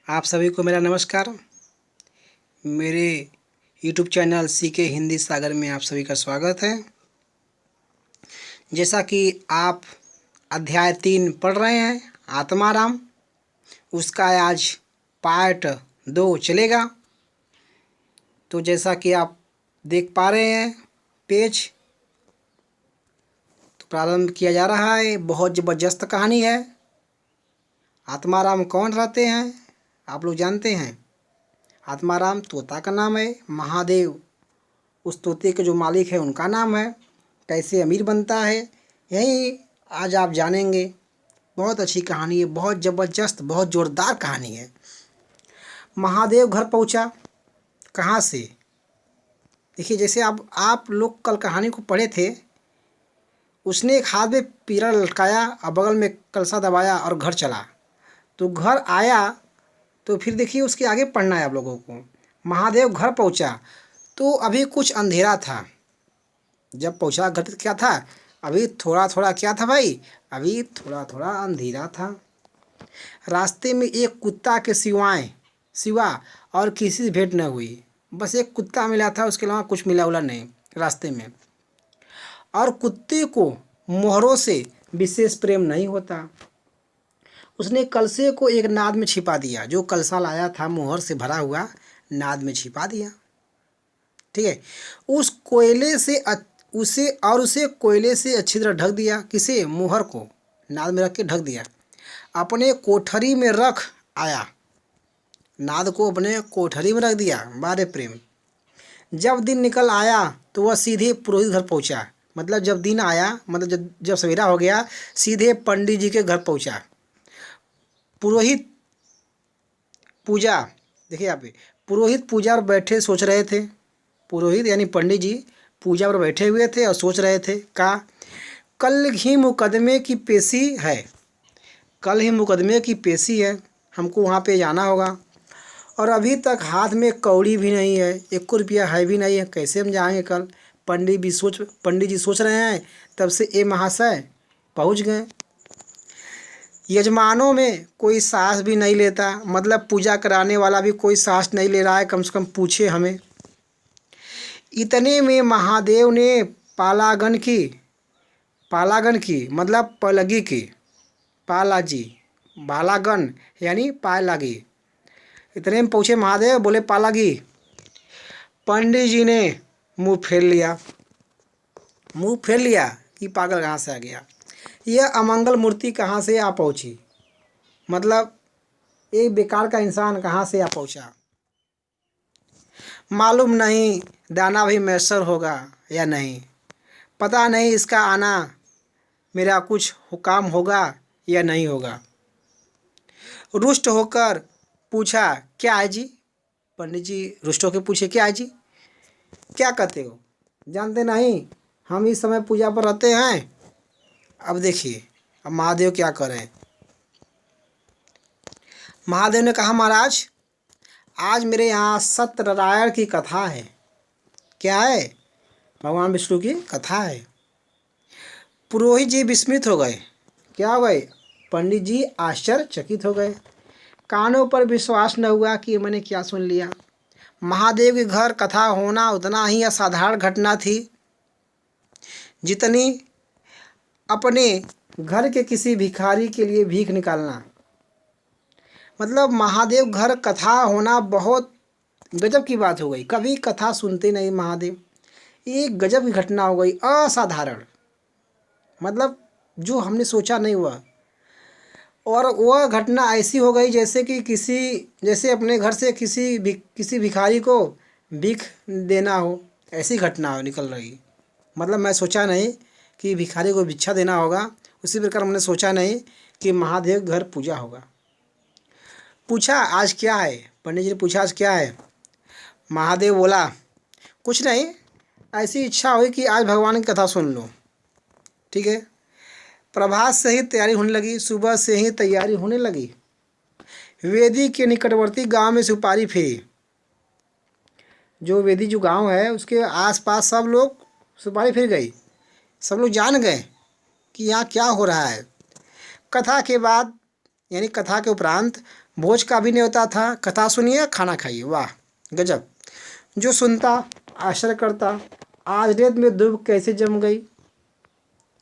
आप सभी को मेरा नमस्कार। मेरे YouTube चैनल सीके हिंदी सागर में आप सभी का स्वागत है। जैसा कि आप अध्याय 3 पढ़ रहे हैं आत्माराम, उसका आज पार्ट 2 चलेगा। तो जैसा कि आप देख पा रहे हैं पेज, तो प्रारंभ किया जा रहा है। बहुत ज़बरदस्त कहानी है। आत्माराम कौन रहते हैं आप लोग जानते हैं। आत्माराम तोता का नाम है। महादेव उस तोते के जो मालिक है उनका नाम है। कैसे अमीर बनता है यही आज आप जानेंगे। बहुत अच्छी कहानी है, बहुत ज़बरदस्त, बहुत ज़ोरदार कहानी है। महादेव घर पहुंचा। कहाँ से? देखिए, जैसे आप लोग कल कहानी को पढ़े थे, उसने एक हाथ में पीरा लटकाया और बगल में कलसा दबाया और घर चला। तो घर आया तो फिर देखिए उसके आगे पढ़ना है आप लोगों को। महादेव घर पहुंचा तो अभी कुछ अंधेरा था। जब पहुंचा घर क्या था? अभी थोड़ा थोड़ा क्या था भाई? अभी थोड़ा थोड़ा अंधेरा था। रास्ते में एक कुत्ता के सिवा और किसी से भेंट न हुई। बस एक कुत्ता मिला था, उसके अलावा कुछ मिला उला नहीं रास्ते में। और कुत्ते को मोहरों से विशेष प्रेम नहीं होता। उसने कलसे को एक नाद में छिपा दिया। जो कलसा लाया था मोहर से भरा हुआ, नाद में छिपा दिया। ठीक है। उस कोयले से उसे कोयले से अच्छी तरह ढक दिया। किसे? मोहर को नाद में रख के ढक दिया। अपने कोठरी में रख आया। नाद को अपने कोठरी में रख दिया। बारे प्रेम। जब दिन निकल आया तो वह सीधे पुरोहित घर पहुंचा। मतलब जब दिन आया, मतलब जब सवेरा हो गया, सीधे पंडित जी के घर पहुंचा। पुरोहित पूजा, देखिए यहाँ पे पुरोहित पूजा पर बैठे सोच रहे थे। पुरोहित यानी पंडित जी पूजा पर बैठे हुए थे और सोच रहे थे कल ही मुकदमे की पेशी है। कल ही मुकदमे की पेशी है, हमको वहाँ पे जाना होगा। और अभी तक हाथ में कौड़ी भी नहीं है, 1 रुपया है भी नहीं है। कैसे हम जाएंगे कल? पंडित जी सोच रहे हैं। तब से ए महाशय पहुँच गए। यजमानों में कोई सांस भी नहीं लेता। मतलब पूजा कराने वाला भी कोई सांस नहीं ले रहा है, कम से कम पूछे हमें। इतने में महादेव ने पालागन की मतलब पलगी की, पालाजी, बालागन यानी पालागी। इतने में पहुँचे महादेव, बोले पालागी। पंडित जी ने मुंह फेर लिया कि पागल कहाँ से आ गया, यह अमंगल मूर्ति कहाँ से आ पहुँची। मतलब एक बेकार का इंसान कहाँ से आ पहुँचा। मालूम नहीं दाना भी मैसर होगा या नहीं। पता नहीं इसका आना मेरा कुछ काम होगा या नहीं होगा। रुष्ट होकर पूछा, क्या है जी? पंडित जी रुष्ट होकर पूछे, क्या है जी? क्या कहते हो? जानते नहीं हम इस समय पूजा पर रहते हैं। अब देखिए अब महादेव क्या करें। महादेव ने कहा, महाराज आज मेरे यहाँ सत्यनारायण की कथा है। क्या है? भगवान विष्णु की कथा है। पुरोहित जी विस्मित हो गए। क्या हो गए? पंडित जी आश्चर्यचकित हो गए। कानों पर विश्वास न हुआ कि मैंने क्या सुन लिया। महादेव के घर कथा होना उतना ही असाधारण घटना थी जितनी अपने घर के किसी भिखारी के लिए भीख निकालना। मतलब महादेव घर कथा होना बहुत गजब की बात हो गई। कभी कथा सुनते नहीं महादेव, एक गजब की घटना हो गई, असाधारण। मतलब जो हमने सोचा नहीं हुआ। और वह घटना ऐसी हो गई जैसे अपने घर से किसी भिखारी को भीख देना हो, ऐसी घटना हो निकल रही। मतलब मैं सोचा नहीं कि भिखारी को भिक्षा देना होगा, उसी प्रकार हमने सोचा नहीं कि महादेव घर पूजा होगा। पूछा आज क्या है? पंडित जी ने पूछा आज क्या है? महादेव बोला, कुछ नहीं, ऐसी इच्छा हुई कि आज भगवान की कथा सुन लो। ठीक है। प्रभात से ही तैयारी होने लगी, सुबह से ही तैयारी होने लगी। वेदी के निकटवर्ती गांव में सुपारी फेरी। जो वेदी जो गांव है उसके आसपास सब लोग सुपारी फिर गई। सब लोग जान गए कि यहाँ क्या हो रहा है। कथा के बाद यानी कथा के उपरांत भोज का भी नहीं होता था, कथा सुनिए खाना खाइए, वाह गजब। जो सुनता आश्चर्य करता, आज रेत में दूब कैसे जम गई।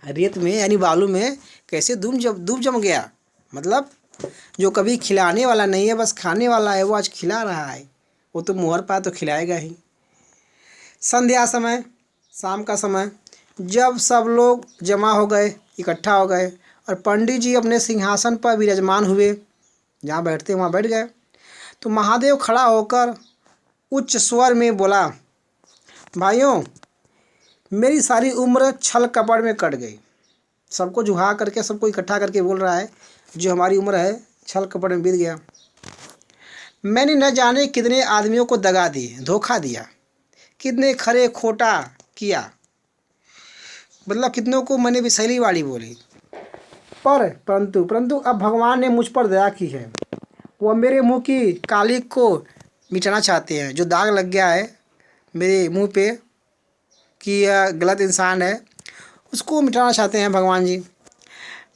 रेत में यानी बालू में कैसे दूब जम गया। मतलब जो कभी खिलाने वाला नहीं है, बस खाने वाला है, वो आज खिला रहा है। वो तो मुहर पाए तो खिलाएगा ही। संध्या समय, शाम का समय, जब सब लोग जमा हो गए, इकट्ठा हो गए और पंडित जी अपने सिंहासन पर विराजमान हुए, जहाँ बैठते वहाँ बैठ गए, तो महादेव खड़ा होकर उच्च स्वर में बोला, भाइयों मेरी सारी उम्र छल कपट में कट गई। सबको झुका करके, सबको इकट्ठा करके बोल रहा है, जो हमारी उम्र है छल कपट में बीत गया। मैंने न जाने कितने आदमियों को दगा दी, धोखा दिया, कितने खरे खोटा किया, मतलब कितनों को मैंने विषैली वाली बोली। परंतु अब भगवान ने मुझ पर दया की है। वह मेरे मुंह की काली को मिटाना चाहते हैं। जो दाग लग गया है मेरे मुंह पे कि यह गलत इंसान है, उसको मिटाना चाहते हैं भगवान जी।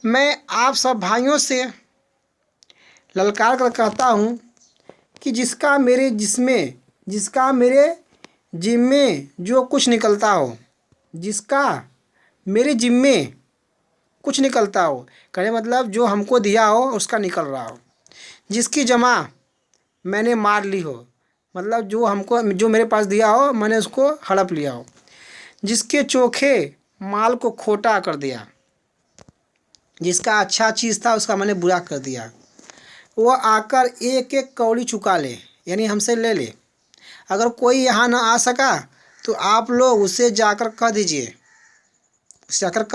मैं आप सब भाइयों से ललकार कर कहता हूँ कि जिसका मेरे जिम्मे जो कुछ निकलता हो, जिसका मेरे जिम्मे कुछ निकलता हो, कहने मतलब जो हमको दिया हो उसका निकल रहा हो, जिसकी जमा मैंने मार ली हो, मतलब जो मेरे पास दिया हो मैंने उसको हड़प लिया हो, जिसके चोखे माल को खोटा कर दिया, जिसका अच्छा चीज़ था उसका मैंने बुरा कर दिया, वह आकर एक एक कौड़ी चुका ले, यानी हमसे ले ले। अगर कोई यहाँ ना आ सका तो आप लोग उसे जाकर कह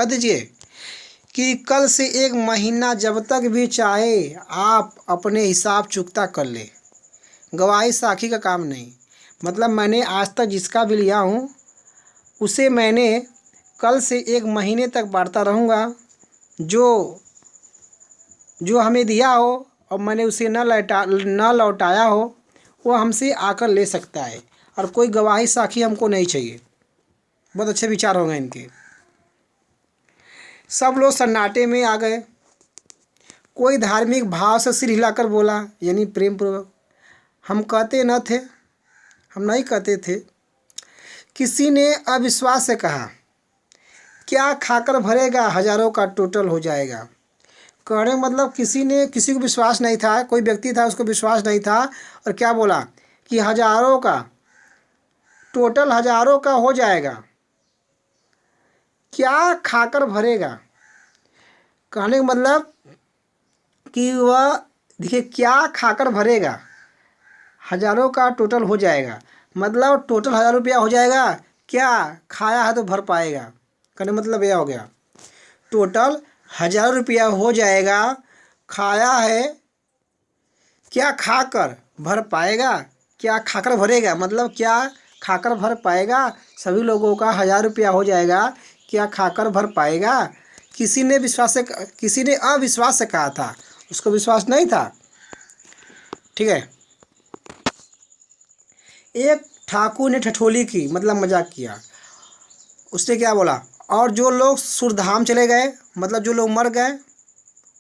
दीजिए कि कल से 1 महीना जब तक भी चाहे आप अपने हिसाब चुकता कर ले। गवाही साखी का काम नहीं। मतलब मैंने आज तक जिसका भी लिया हूँ उसे मैंने कल से 1 महीने तक बांटता रहूँगा। जो हमें दिया हो और मैंने उसे न लौटाया हो, वो हमसे आकर ले सकता है, और कोई गवाही साखी हमको नहीं चाहिए। बहुत अच्छे विचार होंगे इनके। सब लोग सन्नाटे में आ गए। कोई धार्मिक भाव से सिर हिलाकर बोला, यानी प्रेम पूर्वक, हम नहीं कहते थे। किसी ने अविश्वास से कहा, क्या खाकर भरेगा, हजारों का टोटल हो जाएगा। कहने का मतलब किसी को विश्वास नहीं था, कोई व्यक्ति था उसको विश्वास नहीं था, और क्या बोला कि हजारों का हो जाएगा, क्या खाकर भरेगा। कहने का मतलब कि वह देखिए, क्या खाकर भरेगा, हजारों का टोटल हो जाएगा, मतलब टोटल 1000 रुपया हो जाएगा, क्या खाया है तो भर पाएगा। कहने मतलब यह हो गया, टोटल 1000 रुपया हो जाएगा, खाया है, क्या खाकर भर पाएगा, क्या खाकर भरेगा, मतलब क्या खाकर भर पाएगा। सभी लोगों का 1000 रुपया हो जाएगा, क्या खाकर भर पाएगा। किसी ने अविश्वास से कहा था, उसको विश्वास नहीं था। ठीक है। एक ठाकुर ने ठठोली की, मतलब मजाक किया। उसने क्या बोला, और जो लोग सुरधाम चले गए, मतलब जो लोग मर गए,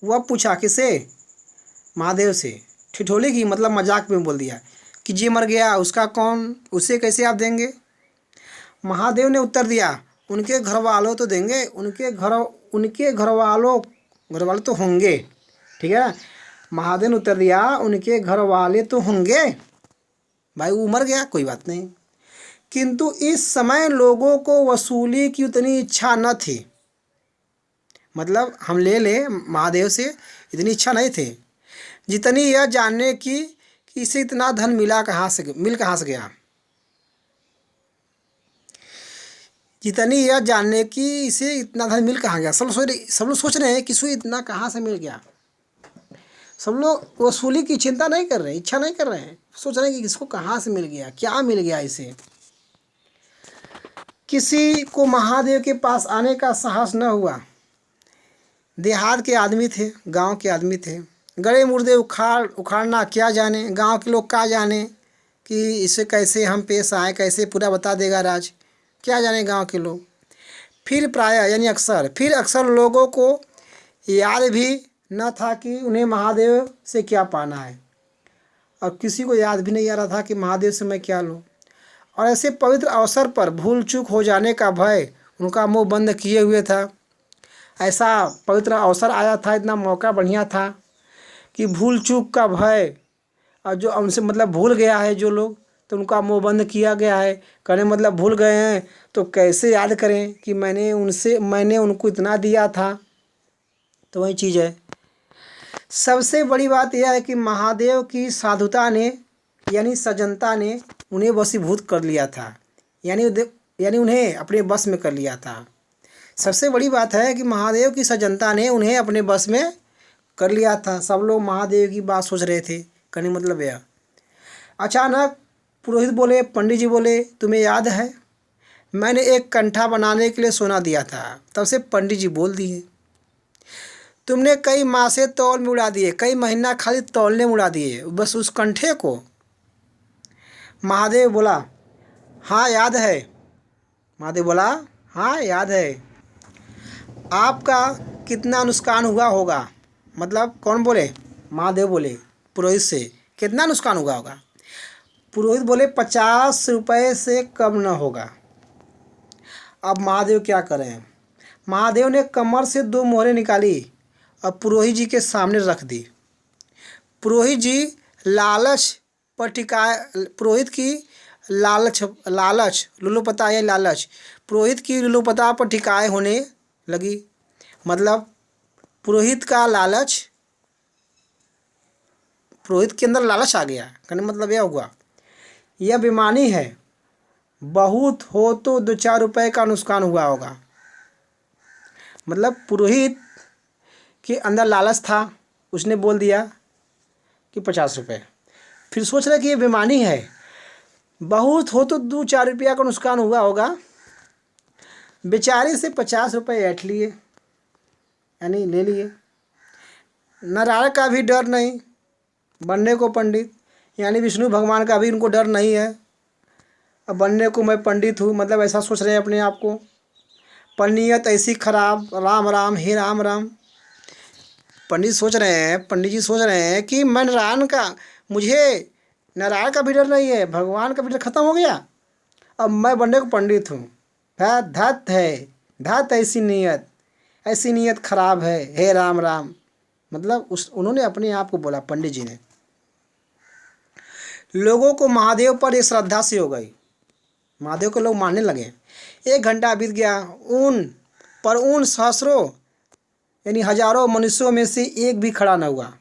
वह पूछा किसे, महादेव से। ठिठोली की मतलब मजाक में बोल दिया कि जे मर गया उसे कैसे आप देंगे। महादेव ने उत्तर दिया, उनके घर वालों तो देंगे, उनके घर वालों तो होंगे। ठीक है। महादेव ने उत्तर दिया, उनके घर वाले तो होंगे भाई, वो मर गया कोई बात नहीं, किंतु इस समय लोगों को वसूली की उतनी इच्छा न थी। मतलब हम ले महादेव से, इतनी इच्छा नहीं थी जितनी यह जानने की कि इसे इतना धन मिल कहाँ से गया। जितनी यह जानने की इसे इतना धन मिल कहाँ गया। सब लोग सोच रहे हैं कि इसे इतना कहाँ से मिल गया। सब लोग वसूली की चिंता नहीं कर रहे हैं, इच्छा नहीं कर रहे हैं, सोच रहे हैं कि इसको कहाँ से मिल गया, क्या मिल गया इसे। किसी को महादेव के पास आने का साहस न हुआ। देहात के आदमी थे, गांव के आदमी थे, गड़े मुर्दे उखाड़ना क्या जाने, गांव के लोग क्या जाने कि इसे कैसे हम पेश आए, कैसे पूरा बता देगा राज, क्या जाने गांव के लोग। फिर प्रायः यानी अक्सर लोगों को याद भी न था कि उन्हें महादेव से क्या पाना है। और किसी को याद भी नहीं आ रहा था कि महादेव से मैं क्या लूँ। और ऐसे पवित्र अवसर पर भूल चूक हो जाने का भय उनका मुंह बंद किए हुए था। ऐसा पवित्र अवसर आया था, इतना मौका बढ़िया था कि भूल चूक का भय, और जो उनसे मतलब भूल गया है जो लोग, तो उनका मुंह बंद किया गया है। कहने मतलब भूल गए हैं तो कैसे याद करें कि मैंने उनको इतना दिया था। तो वही चीज़ है। सबसे बड़ी बात यह है कि महादेव की साधुता ने यानी सज्जनता ने उन्हें वशीभूत कर लिया था, यानी उन्हें अपने बस में कर लिया था। सबसे बड़ी बात है कि महादेव की सज्जनता ने उन्हें अपने बस में कर लिया था। सब लोग महादेव की बात सोच रहे थे। कहने मतलब यह, अचानक पुरोहित बोले, पंडित जी बोले, तुम्हें याद है मैंने एक कंठा बनाने के लिए सोना दिया था। तब से पंडित जी बोल दिए, तुमने कई मासे तौल में उड़ा दिए, कई महीना खाली तौलने में उड़ा दिए बस उस कंठे को। महादेव बोला, हाँ याद है। महादेव बोला, हाँ याद है। आपका कितना नुकसान हुआ होगा। मतलब कौन बोले? महादेव बोले पुरोहित से, कितना नुकसान हुआ होगा। पुरोहित बोले 50 रुपये से कम न होगा। अब महादेव क्या करें। महादेव ने कमर से 2 मोहरें निकाली और पुरोहित जी के सामने रख दी। पुरोहित जी लालच पर टिकाए, पुरोहित की लालच लुलुपता या लालच पुरोहित की लुलुपता पर टिकाए होने लगी। मतलब पुरोहित का लालच, पुरोहित के अंदर लालच आ गया। कहने मतलब यह हुआ, यह बेईमानी है। बहुत हो तो 2-4 रुपये का नुकसान हुआ होगा। मतलब पुरोहित के अंदर लालच था, उसने बोल दिया कि 50 रुपये। फिर सोच रहे कि ये बेईमानी है, बहुत हो तो 2-4 रुपया का नुकसान हुआ होगा। बेचारे से 50 रुपये ऐंठ लिए, यानी ले लिए। नारायण का भी डर नहीं बनने को पंडित, यानी विष्णु भगवान का भी उनको डर नहीं है। अब बनने को मैं पंडित हूँ, मतलब ऐसा सोच रहे हैं अपने आप को। पर नीयत ऐसी खराब, राम राम हे राम राम। पंडित जी सोच रहे हैं कि मैं मुझे नारायण का भी डर नहीं है, भगवान का भी डर खत्म हो गया। अब मैं बनने को पंडित हूँ। धत ऐसी नीयत खराब है, हे राम राम। मतलब उन्होंने अपने आप को बोला, पंडित जी ने। लोगों को महादेव पर एक श्रद्धा सी हो गई, महादेव को लोग मानने लगे। 1 घंटा बीत गया, उन सहस्रों यानी हजारों मनुष्यों में से एक भी खड़ा न हुआ।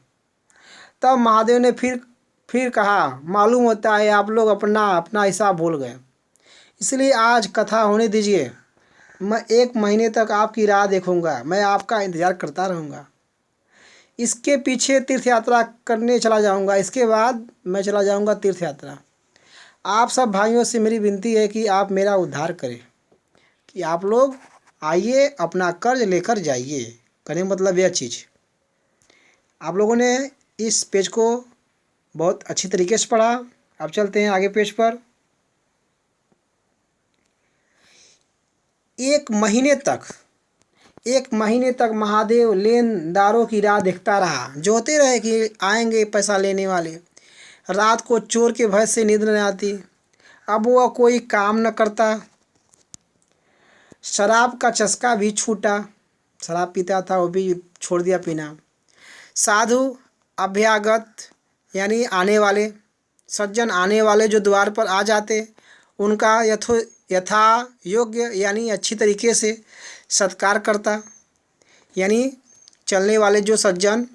तब महादेव ने फिर कहा, मालूम होता है आप लोग अपना हिसाब भूल गए, इसलिए आज कथा होने दीजिए। मैं 1 महीने तक आपकी राह देखूंगा, मैं आपका इंतज़ार करता रहूँगा। इसके पीछे तीर्थ यात्रा करने चला जाऊंगा, इसके बाद मैं चला जाऊंगा तीर्थ यात्रा। आप सब भाइयों से मेरी विनती है कि आप मेरा उद्धार करें, कि आप लोग आइए अपना कर्ज लेकर जाइए। कहने मतलब यह चीज़, आप लोगों ने इस पेज को बहुत अच्छी तरीके से पढ़ा। अब चलते हैं आगे पेज पर। 1 महीने तक महादेव लेनदारों की राह देखता रहा, जोते रहे कि आएंगे पैसा लेने वाले। रात को चोर के भय से नींद न आती। अब वह कोई काम न करता। शराब का चस्का भी छूटा, शराब पीता था वो भी छोड़ दिया पीना। साधु अभ्यागत यानी आने वाले, सज्जन आने वाले जो द्वार पर आ जाते, उनका यथा योग्य यानी अच्छी तरीके से सत्कार करता। यानी चलने वाले जो सज्जन,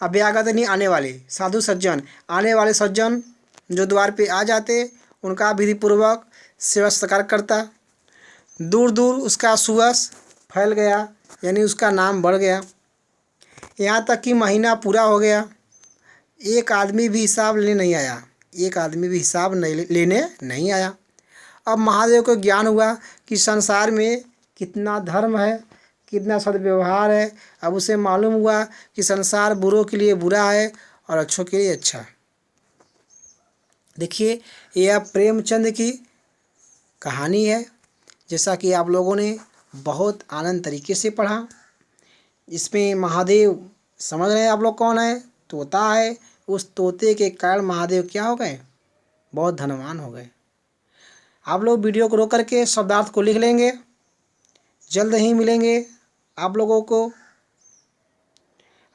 अभ्यागत यानी आने वाले, साधु सज्जन, आने वाले सज्जन जो द्वार पे आ जाते, उनका विधिपूर्वक सेवा सत्कार करता। दूर दूर उसका सुयश फैल गया, यानी उसका नाम बढ़ गया। यहाँ तक कि महीना पूरा हो गया, एक आदमी भी हिसाब लेने नहीं आया। अब महादेव को ज्ञान हुआ कि संसार में कितना धर्म है, कितना सद्व्यवहार है। अब उसे मालूम हुआ कि संसार बुरों के लिए बुरा है और अच्छों के लिए अच्छा। देखिए, यह प्रेमचंद की कहानी है, जैसा कि आप लोगों ने बहुत आनंद तरीके से पढ़ा। इसमें महादेव समझ रहे हैं आप लोग कौन है, तोता है, उस तोते के कारण महादेव क्या हो गए? बहुत धनवान हो गए। आप लोग वीडियो को रोक करके शब्दार्थ को लिख लेंगे। जल्द ही मिलेंगे आप लोगों को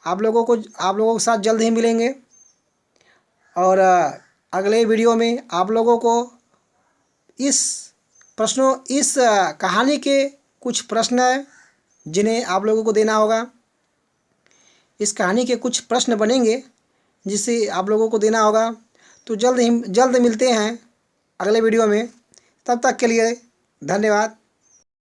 आप लोगों के साथ जल्द ही मिलेंगे। और अगले वीडियो में आप लोगों को इस कहानी के कुछ प्रश्न हैं जिन्हें आप लोगों को देना होगा। इस कहानी के कुछ प्रश्न बनेंगे जिसे आप लोगों को देना होगा। तो जल्द मिलते हैं अगले वीडियो में। तब तक के लिए धन्यवाद।